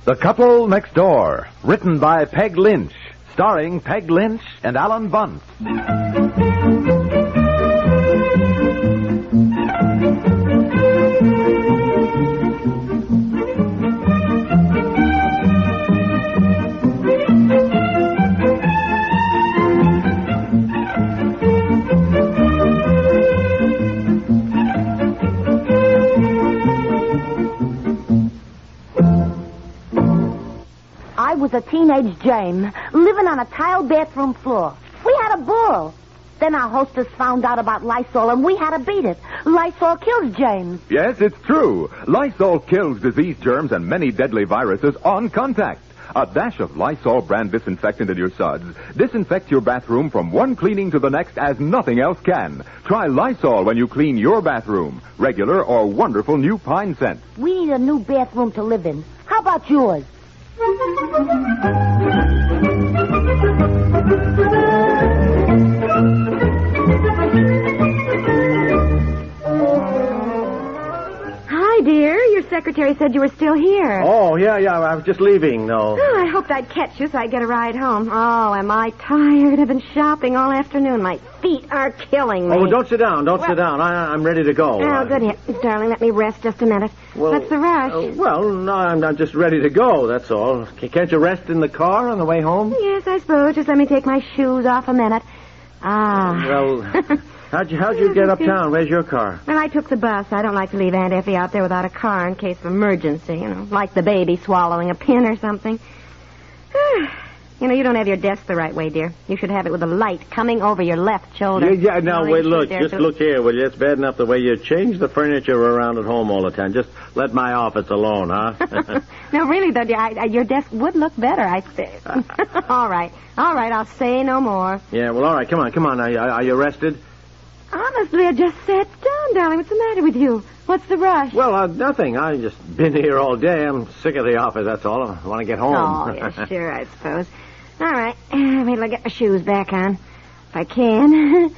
The Couple Next Door, written by Peg Lynch, starring Peg Lynch and Ethel Bunce. I was a teenage Jane, living on a tile bathroom floor. We had a bull. Then our hostess found out about Lysol, and we had to beat it. Lysol kills James. Yes, it's true. Lysol kills disease germs and many deadly viruses on contact. A dash of Lysol brand disinfectant in your suds disinfects your bathroom from one cleaning to the next as nothing else can. Try Lysol when you clean your bathroom. Regular or wonderful new pine scent. We need a new bathroom to live in. How about yours? Hi, dear. Your secretary said you were still here. Oh, yeah, I was just leaving, though. Oh, I hoped I'd catch you so I'd get a ride home. Oh, am I tired? I've been shopping all afternoon. My feet are killing me. Oh, don't sit down. I'm ready to go. Oh, good here. Darling, let me rest just a minute. What's the rush? No, I'm just ready to go, that's all. Can't you rest in the car on the way home? Yes, I suppose. Just let me take my shoes off a minute. Well, how'd you get uptown? Where's your car? Well, I took the bus. I don't like to leave Aunt Effie out there without a car in case of emergency, like the baby swallowing a pin or something. You don't have your desk the right way, dear. You should have it with a light coming over your left shoulder. Yeah, now, wait, look. Just look here, will you? It's bad enough the way you change the furniture around at home all the time. Just let my office alone, huh? No, really, though, dear, your desk would look better, I think. All right, I'll say no more. Yeah, well, all right, come on. Are you rested? Honestly, I just sat down, darling. What's the matter with you? What's the rush? Well, nothing. I've just been here all day. I'm sick of the office, that's all. I want to get home. Oh, yeah, sure, I suppose. All right. Wait till I get my shoes back on. If I can.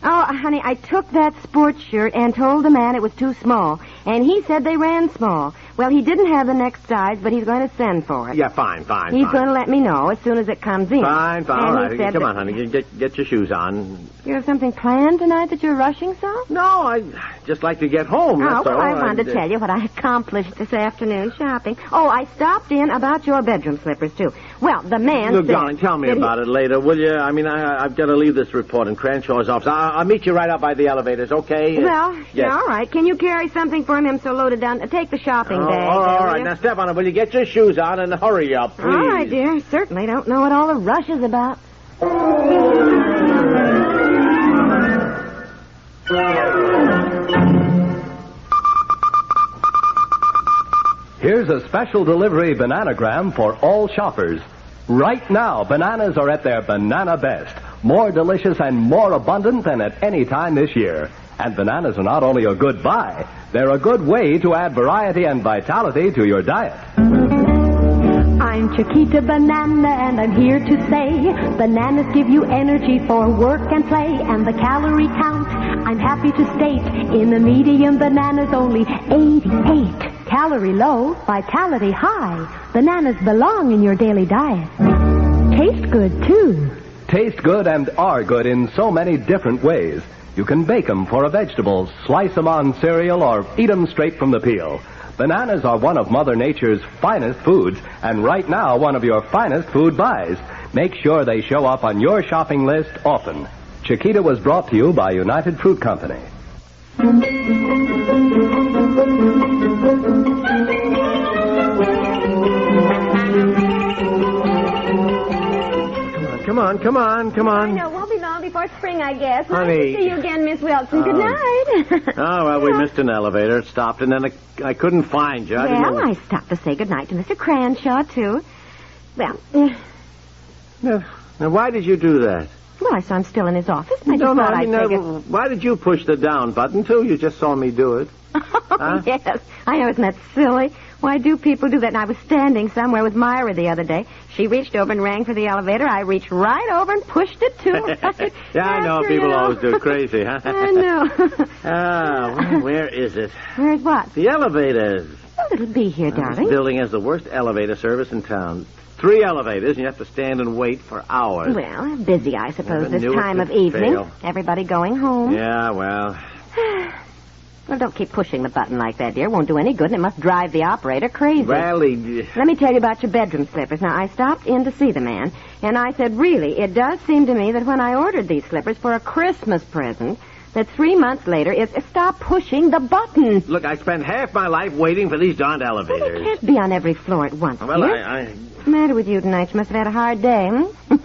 Oh, honey, I took that sports shirt and told the man it was too small. And he said they ran small. Well, he didn't have the next size, but he's going to send for it. Yeah, fine. He's going to let me know as soon as it comes in. Fine. All right. Come on, honey. Get your shoes on. You have something planned tonight that you're rushing so? No, I just like to get home. That's all. I wanted to tell you what I accomplished this afternoon shopping. Oh, I stopped in about your bedroom slippers, too. Well, the man Look, said... darling, tell me about it later, will you? I mean, I've got to leave this report in Cranshaw's office. I'll meet you right out by the elevators, okay? Well, yes. Yeah, all right. Can you carry something for him? I'm so loaded down. Take the shopping bag. All right. Now, step on it. Will you get your shoes on and hurry up, please? All right, dear. Certainly don't know what all the rush is about. Here's a special delivery bananagram for all shoppers. Right now, bananas are at their banana best. More delicious and more abundant than at any time this year. And bananas are not only a good buy, they're a good way to add variety and vitality to your diet. I'm Chiquita Banana, and I'm here to say bananas give you energy for work and play. And the calorie count, I'm happy to state, in a medium banana's only 88. Calorie low, vitality high. Bananas belong in your daily diet. Taste good, too. Taste good and are good in so many different ways. You can bake them for a vegetable, slice them on cereal, or eat them straight from the peel. Bananas are one of Mother Nature's finest foods, and right now one of your finest food buys. Make sure they show up on your shopping list often. Chiquita was brought to you by United Fruit Company. Come on. I know. Won't be long before spring, I guess. Honey. Nice to see you again, Miss Wilson. Good night. Oh, well, we missed an elevator. It stopped, and then I couldn't find you. I stopped to say good night to Mr. Cranshaw, too. Well, Now, why did you do that? I saw him still in his office. I just thought I'd figure... Why did you push the down button, too? You just saw me do it. Huh? Yes. I know, isn't that silly? Why do people do that? And I was standing somewhere with Myra the other day. She reached over and rang for the elevator. I reached right over and pushed it, too. Yeah, I know. People always do. Crazy, huh? I know. Where is it? Where's what? The elevators. Well, it'll be here, darling. This building has the worst elevator service in town. 3 elevators, and you have to stand and wait for hours. Well, busy, I suppose, Never this knew it time of could evening. fail. Everybody going home. Yeah, well... Well, don't keep pushing the button like that, dear. Won't do any good, and it must drive the operator crazy. Well, Let me tell you about your bedroom slippers. Now, I stopped in to see the man, and I said, really, it does seem to me that when I ordered these slippers for a Christmas present, that 3 months later, stop pushing the button. Look, I spent half my life waiting for these darned Well, elevators. they can't be on every floor at once, Well, dear. What's the matter with you tonight? You must have had a hard day, hmm?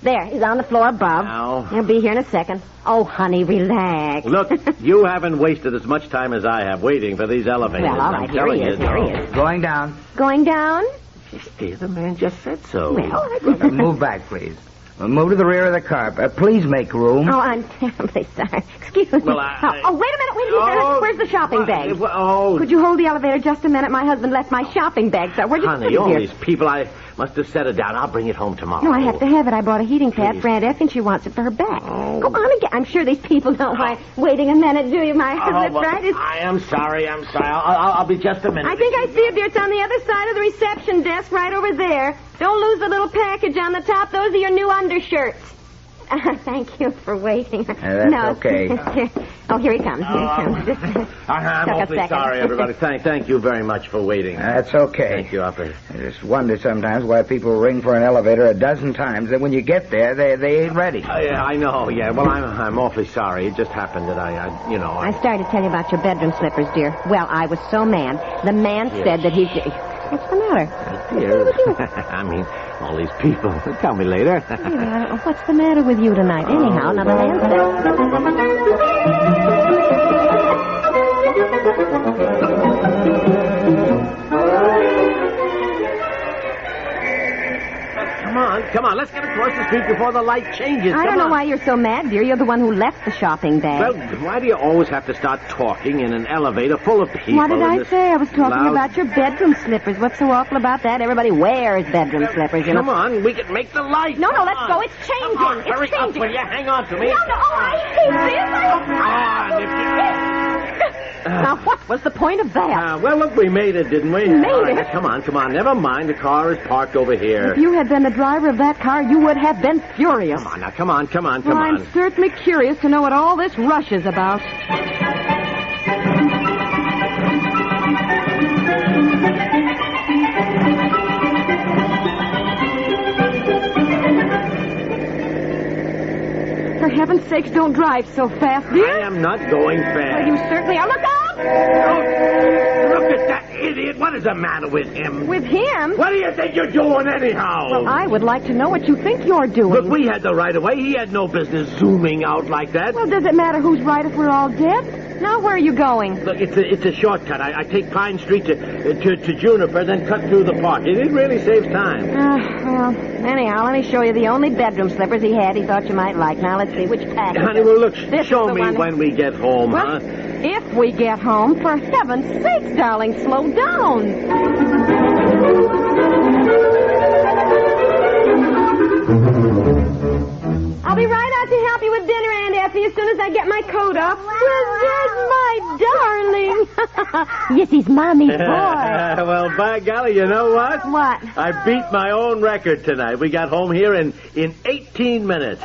There, he's on the floor above. Now. He'll be here in a second. Oh, honey, relax. Look, you haven't wasted as much time as I have waiting for these elevators. Well, all right, I'm here telling he you, is, here he is. Going down. Going down? Yes, dear, the man just said so. Well, Move back, please. Move to the rear of the car. Please make room. Oh, I'm terribly sorry. Excuse me. Well, wait a minute, wait a minute. Oh, Where's the shopping bag? Oh, Could you hold the elevator just a minute? My husband left my shopping bag, sir. Where'd you put honey, it all here? these people, I must have set it down. I'll bring it home tomorrow. No, I have to have it. I bought a heating pad Please. for Aunt Effie, and she wants it for her back. Oh. Go on again. I'm sure these people don't mind waiting a minute, do you, my husband? well, Right? I am sorry. I'll be just a minute. I think I see it, dear. It's on the other side of the reception desk, right over there. Don't lose the little package on the top. Those are your new undershirts. Thank you for waiting. That's okay. Oh, here he comes. Here he comes. I'm Took a awfully second. sorry, everybody. Thank you very much for waiting. That's okay. Thank you, operator. I just wonder sometimes why people ring for an elevator a dozen times, and when you get there, they ain't ready. Yeah, I know. Yeah, well, I'm awfully sorry. It just happened that I started to tell you about your bedroom slippers, dear. Well, I was so mad. The man said that he's... What's the matter? Dear. I mean, all these people. Tell me later. What's the matter with you tonight? Anyhow, now the man Come on, let's get across the street before the light changes. I don't know why you're so mad, dear. You're the one who left the shopping bag. Well, why do you always have to start talking in an elevator full of people? What did I say? I was talking loud... about your bedroom slippers. What's so awful about that? Everybody wears bedroom slippers, you know. Come on, we can make the light. No, Come let's on. go. It's changing. Come on, It's hurry changing. up, will you? Hang on to me. No, I hate this. Now, what was the point of that? Well, look, we made it, didn't we? Made All right, it? now, come on. Never mind. The car is parked over here. If you had been the driver of that car, you would have been furious. Come on, now, come on. Well, I'm certainly curious to know what all this rush is about. For heaven's sakes, don't drive so fast, dear. I am not going fast. Well, you certainly are. Look out! Oh, look at that idiot. What is the matter with him? With him? What do you think you're doing anyhow? Well, I would like to know what you think you're doing. Look, we had the right of way. He had no business zooming out like that. Well, does it matter who's right if we're all dead? Now, where are you going? Look, it's a shortcut. I take Pine Street to Juniper, then cut through the park. It really saves time. Well, anyhow, let me show you the only bedroom slippers he had. He thought you might like. Now, let's see which package. Honey, well, look, This show is the me one. when we get home, Well, huh? if we get home, for heaven's sakes, darling, slow down. I'll be right out to help you with dinner, Aunt Effie, as soon as I get my coat off. Well, there's my darling. Yes, he's Mommy's boy. Well, by golly, you know what? What? I beat my own record tonight. We got home here in 18 minutes.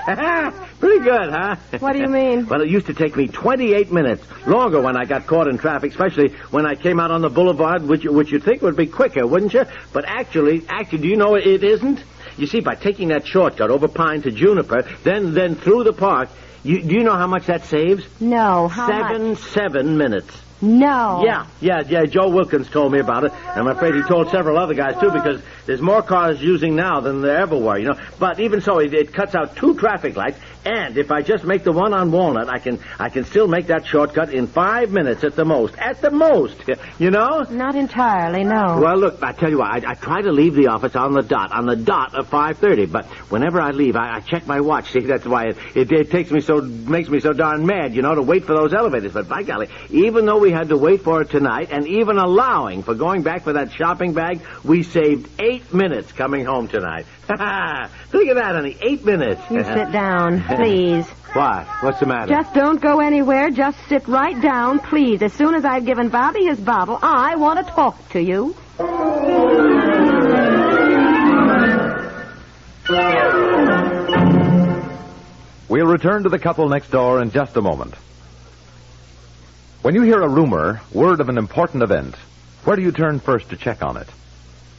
Pretty good, huh? What do you mean? Well, it used to take me 28 minutes. Longer when I got caught in traffic, especially when I came out on the boulevard, which you'd think would be quicker, wouldn't you? But actually, do you know it isn't? You see, by taking that shortcut over Pine to Juniper, then through the park, do you know how much that saves? No, how much? 7 minutes. No. Yeah. Joe Wilkins told me about it. I'm afraid he told several other guys, too, because there's more cars using now than there ever were, you know. But even so, it cuts out 2 traffic lights, and if I just make the one on Walnut, I can still make that shortcut in 5 minutes at the most. At the most, you know? Not entirely, no. Well, look, I tell you what, I try to leave the office on the dot of 5:30, but whenever I leave, I check my watch. See, that's why it makes me so darn mad, you know, to wait for those elevators. But by golly, even though we had to wait for it tonight, and even allowing for going back for that shopping bag, we saved 8 minutes coming home tonight. Think of that, honey, 8 minutes. You sit down, please. What? What's the matter? Just don't go anywhere. Just sit right down, please. As soon as I've given Bobby his bottle, I want to talk to you. We'll return to the couple next door in just a moment. When you hear a rumor, word of an important event, where do you turn first to check on it?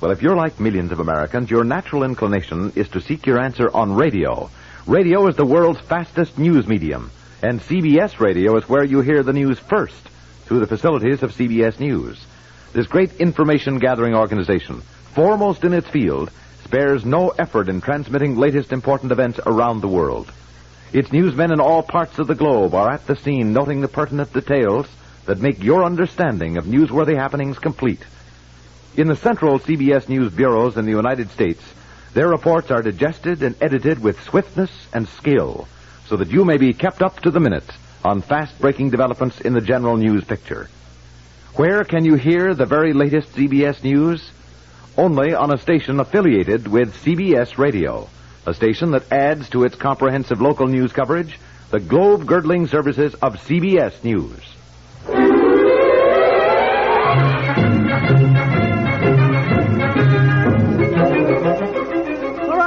Well, if you're like millions of Americans, your natural inclination is to seek your answer on radio. Radio is the world's fastest news medium, and CBS Radio is where you hear the news first, through the facilities of CBS News. This great information-gathering organization, foremost in its field, spares no effort in transmitting latest important events around the world. Its newsmen in all parts of the globe are at the scene noting the pertinent details that make your understanding of newsworthy happenings complete. In the central CBS News bureaus in the United States, their reports are digested and edited with swiftness and skill so that you may be kept up to the minute on fast-breaking developments in the general news picture. Where can you hear the very latest CBS News? Only on a station affiliated with CBS Radio, a station that adds to its comprehensive local news coverage the globe-girdling services of CBS News.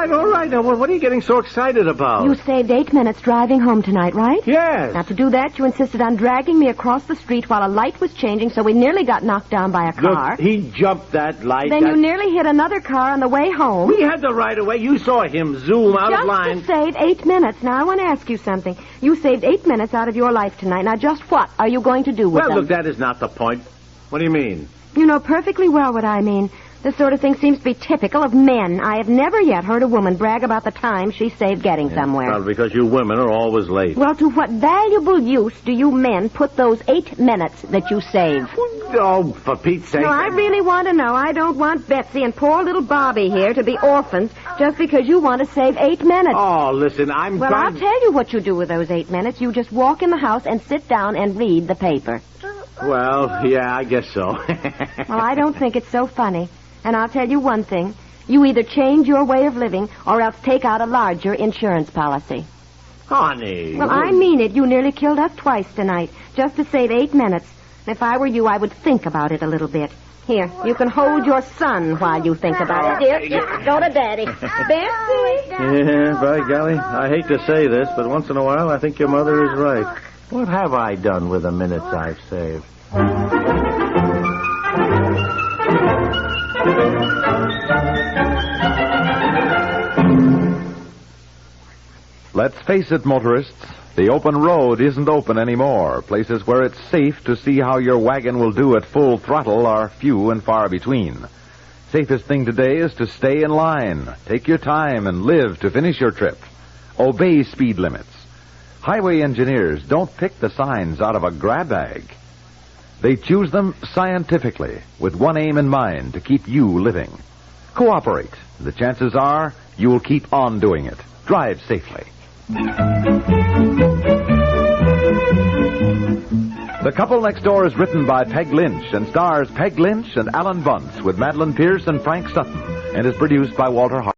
All right. Now, what are you getting so excited about? You saved 8 minutes driving home tonight, right? Yes. Now, to do that, you insisted on dragging me across the street while a light was changing, so we nearly got knocked down by a car. Look, he jumped that light. Then you nearly hit another car on the way home. We had the right of way. You saw him zoom out of line. Just to save 8 minutes. Now, I want to ask you something. You saved 8 minutes out of your life tonight. Now, just what are you going to do with them? Well, look, that is not the point. What do you mean? You know perfectly well what I mean. This sort of thing seems to be typical of men. I have never yet heard a woman brag about the time she saved getting somewhere. Well, because you women are always late. Well, to what valuable use do you men put those 8 minutes that you saved? Oh, for Pete's sake. No, I really want to know. I don't want Betsy and poor little Bobby here to be orphans just because you want to save 8 minutes. Oh, listen, Well, I'll tell you what you do with those 8 minutes. You just walk in the house and sit down and read the paper. Well, yeah, I guess so. Well, I don't think it's so funny. And I'll tell you one thing. You either change your way of living or else take out a larger insurance policy. Honey. Well, I mean it. You nearly killed us twice tonight just to save 8 minutes. If I were you, I would think about it a little bit. Here, you can hold your son while you think about it. Dear, go to Daddy. Betsy? Yeah, by golly, I hate to say this, but once in a while I think your mother is right. What have I done with the minutes I've saved? Let's face it, motorists, the open road isn't open anymore. Places where it's safe to see how your wagon will do at full throttle are few and far between. Safest thing today is to stay in line, take your time, and live to finish your trip. Obey speed limits. Highway engineers don't pick the signs out of a grab bag. They choose them scientifically, with one aim in mind, to keep you living. Cooperate. The chances are you'll keep on doing it. Drive safely. The Couple Next Door is written by Peg Lynch and stars Peg Lynch and Ethel and Bunce with Madeline Pierce and Frank Sutton and is produced by Walter Hart.